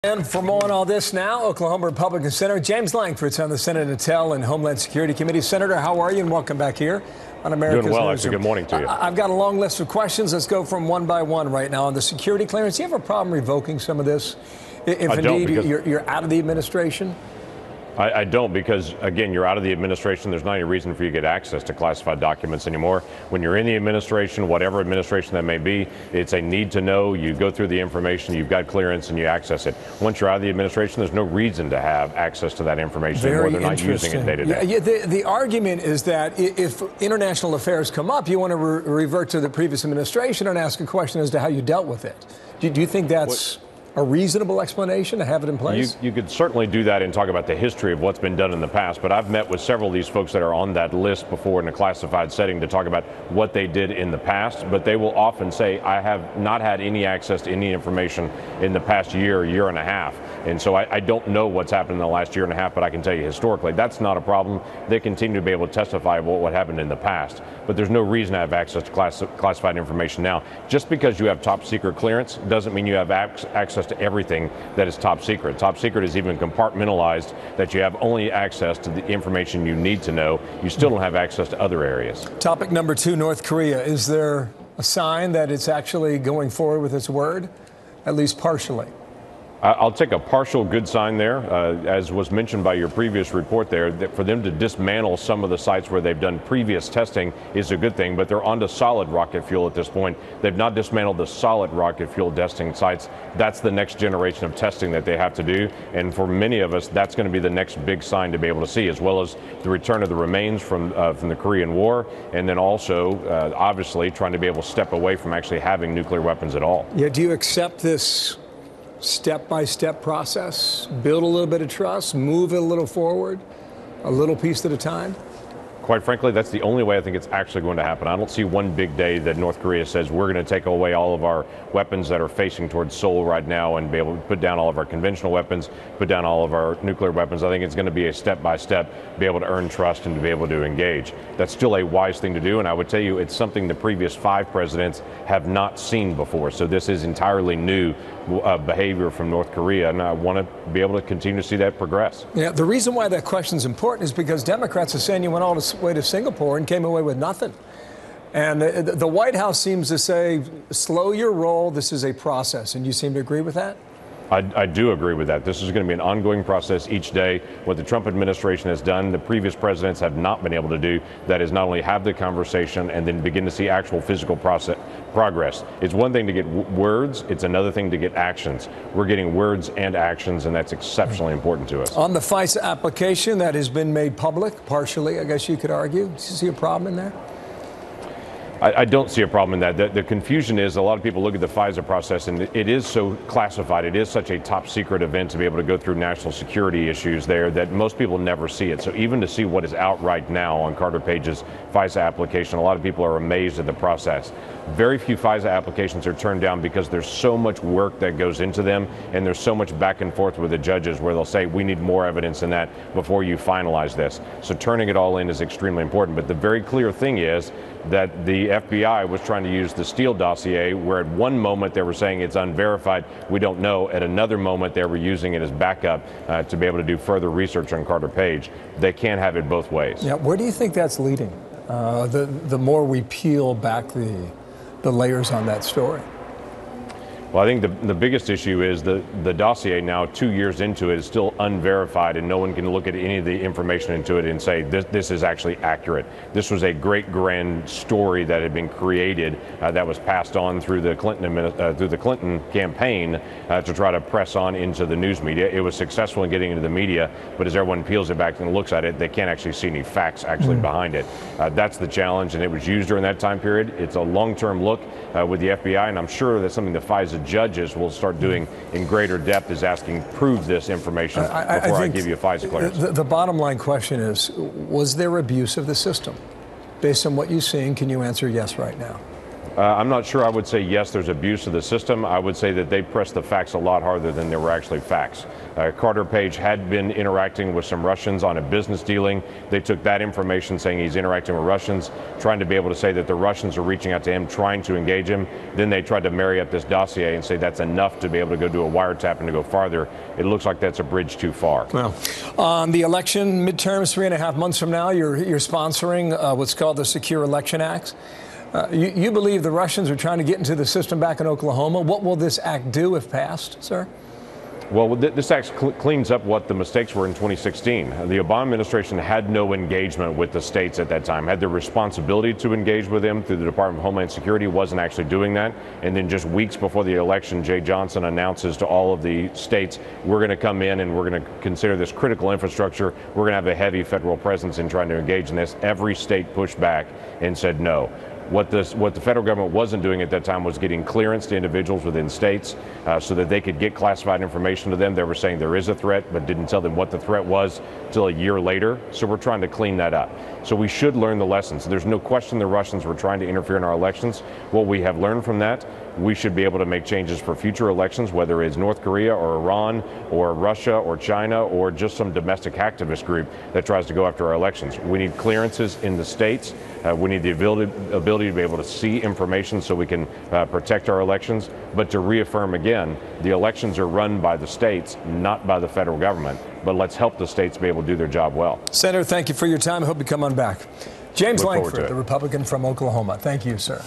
And for more on all this now, Oklahoma Republican Senator James Lankford's on the Senate Intel and Homeland Security Committee. Senator, how are you? And welcome back here on America's Doing well, Newsroom. actually. Good morning to you. I've got a long list of questions. Let's go from one by one right now. On the security clearance, do you have a problem revoking some of this? If indeed you're out of the administration? I don't, because, again, you're out of the administration. There's not any reason for you to get access to classified documents anymore. When you're in the administration, whatever administration that may be, it's a need to know. You go through the information, you've got clearance, and you access it. Once you're out of the administration, there's no reason to have access to that information anymore. They're not using it day to day. Yeah, the argument is that if international affairs come up, you want to revert to the previous administration and ask a question as to how you dealt with it. Do you think that's a reasonable explanation to have it in place? You could certainly do that and talk about the history of what's been done in the past, but I've met with several of these folks that are on that list before in a classified setting to talk about what they did in the past, but they will often say, I have not had any access to any information in the past year and a half. And so I don't know what's happened in the last year and a half, but I can tell you historically, that's not a problem. They continue to be able to testify about what happened in the past, but there's no reason to have access to classified information now. Just because you have top secret clearance doesn't mean you have access to everything that is top secret. Top secret is even compartmentalized, that you have only access to the information you need to know. You still don't have access to other areas. Topic number 2, North Korea. Is there a sign that it's actually going forward with its word, at least partially? I'll take a partial good sign there. As was mentioned by your previous report there, that for them to dismantle some of the sites where they've done previous testing is a good thing, but they're onto solid rocket fuel at this point. They've not dismantled the solid rocket fuel testing sites. That's the next generation of testing that they have to do. And for many of us, that's going to be the next big sign to be able to see, as well as the return of the remains from the Korean War, and then also, obviously, trying to be able to step away from actually having nuclear weapons at all. Yeah, do you accept this step-by-step process, build a little bit of trust, move it a little forward, a little piece at a time? Quite frankly, that's the only way I think it's actually going to happen. I don't see one big day that North Korea says we're going to take away all of our weapons that are facing towards Seoul right now and be able to put down all of our conventional weapons, put down all of our nuclear weapons. I think it's going to be a step-by-step, be able to earn trust and to be able to engage. That's still a wise thing to do, and I would tell you it's something the previous 5 presidents have not seen before. So this is entirely new behavior from North Korea, and I want to be able to continue to see that progress. Yeah, the reason why that question is important is because Democrats are saying you went all the way to Singapore and came away with nothing. And the White House seems to say, slow your roll, this is a process. And you seem to agree with that? I do agree with that. This is going to be an ongoing process each day. What the Trump administration has done, the previous presidents have not been able to do, that is not only have the conversation and then begin to see actual physical progress. It's one thing to get words, it's another thing to get actions. We're getting words and actions, and that's exceptionally important to us. On the FISA application that has been made public, partially, I guess you could argue, do you see a problem in there? I don't see a problem in that. The confusion is a lot of people look at the FISA process, and it is so classified. It is such a top secret event to be able to go through national security issues there that most people never see it. So even to see what is out right now on Carter Page's FISA application, a lot of people are amazed at the process. Very few FISA applications are turned down because there's so much work that goes into them, and there's so much back and forth with the judges where they'll say, we need more evidence than that before you finalize this. So turning it all in is extremely important. But the very clear thing is that the FBI was trying to use the Steele dossier, where at one moment they were saying it's unverified, we don't know. At another moment they were using it as backup to be able to do further research on Carter Page. They can't have it both ways. Yeah, where do you think that's leading? The more we peel back the layers on that story. Well, I think the biggest issue is the dossier now, 2 years into it, is still unverified, and no one can look at any of the information into it and say this is actually accurate. This was a great grand story that had been created that was passed on through the Clinton campaign to try to press on into the news media. It was successful in getting into the media, but as everyone peels it back and looks at it, they can't actually see any facts actually behind it. That's the challenge, and it was used during that time period. It's a long-term look with the FBI, and I'm sure that's something the FISA judges will start doing in greater depth, is asking, prove this information before I give you a FISA clearance. The bottom line question is, was there abuse of the system? Based on what you've seen, can you answer yes right now? I'm not sure I would say yes, there's abuse of the system. I would say that they pressed the facts a lot harder than there were actually facts. Carter Page had been interacting with some Russians on a business dealing. They took that information saying he's interacting with Russians, trying to be able to say that the Russians are reaching out to him, trying to engage him. Then they tried to marry up this dossier and say that's enough to be able to go do a wiretap and to go farther. It looks like that's a bridge too far. Well, on the election midterms, 3.5 months from now, you're sponsoring what's called the Secure Election Act. You believe the Russians are trying to get into the system back in Oklahoma. What will this act do if passed, sir? Well, this act cleans up what the mistakes were in 2016. The Obama administration had no engagement with the states at that time, had the responsibility to engage with them through the Department of Homeland Security, wasn't actually doing that. And then just weeks before the election, Jay Johnson announces to all of the states, we're going to come in and we're going to consider this critical infrastructure. We're going to have a heavy federal presence in trying to engage in this. Every state pushed back and said no. What the federal government wasn't doing at that time was getting clearance to individuals within states so that they could get classified information to them. They were saying there is a threat, but didn't tell them what the threat was till a year later. So we're trying to clean that up. So we should learn the lessons. There's no question the Russians were trying to interfere in our elections. What we have learned from that, we should be able to make changes for future elections, whether it's North Korea or Iran or Russia or China or just some domestic hacktivist group that tries to go after our elections. We need clearances in the states. We need the ability to be able to see information so we can protect our elections. But to reaffirm again, the elections are run by the states, not by the federal government. But let's help the states be able to do their job well. Senator, thank you for your time. I hope you come on back. James Lankford, the Republican from Oklahoma. Thank you, sir.